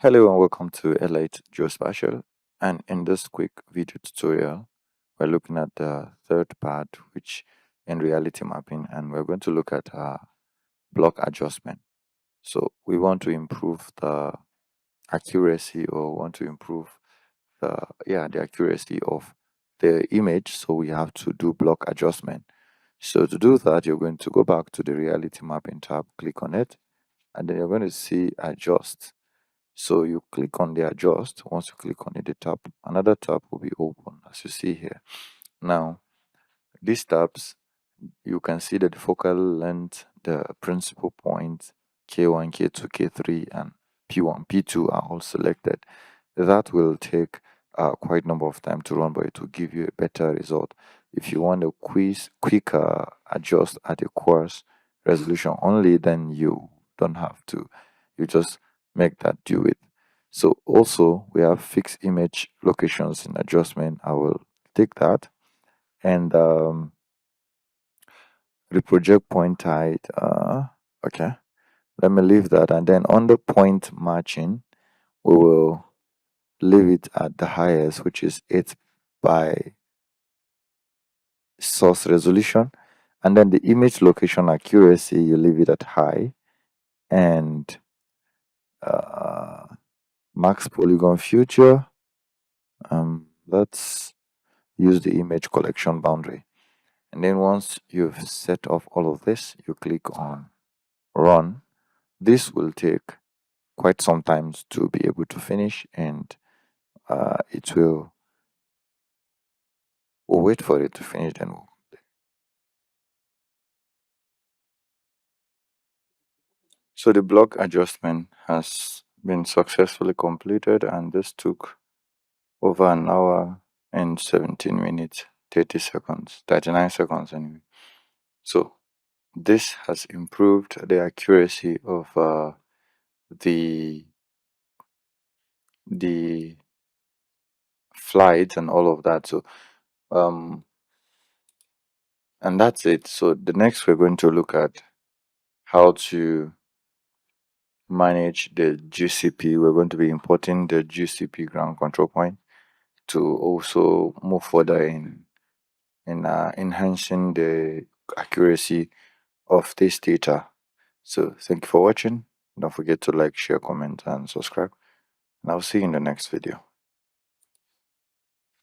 Hello and welcome to Elite Geospatial, and in this quick video tutorial we're looking at the third part, which in reality mapping, and we're going to look at block adjustment. So we want to improve the accuracy, or want to improve the accuracy of the image, so we have to do block adjustment. So to do that, you're going to go back to the reality mapping tab, click on it, and then you're going to see adjust. So you click on the adjust. Once you click on it, another tab will be open, as you see here. Now, these tabs, you can see that the focal length, the principal point, K1, K2, K3, and P1, P2 are all selected. That will take quite a number of time to run, but it will give you a better result. If you want a quicker adjust at a coarse resolution only, then you don't have to. You just make that do it. So also we have fixed image locations in adjustment. I will take that, and reproject point height. Okay, let me leave that, and then under point matching, we will leave it at the highest, which is 8 by source resolution, and then the image location accuracy, you leave it at high, and max polygon feature, let's use the image collection boundary. And then once you've set off all of this, you click on run. This will take quite some time to be able to finish, and we'll wait for it to finish, then we'll. So the block adjustment has been successfully completed, and this took over an hour and 17 minutes 30 seconds, 39 seconds anyway. So this has improved the accuracy of the flights and all of that. So and that's it. So the next, we're going to look at how to manage the GCP. We're going to be importing the GCP ground control point to also move further in enhancing the accuracy of this data. So thank you for watching. Don't forget to like, share, comment, and subscribe, and I'll see you in the next video.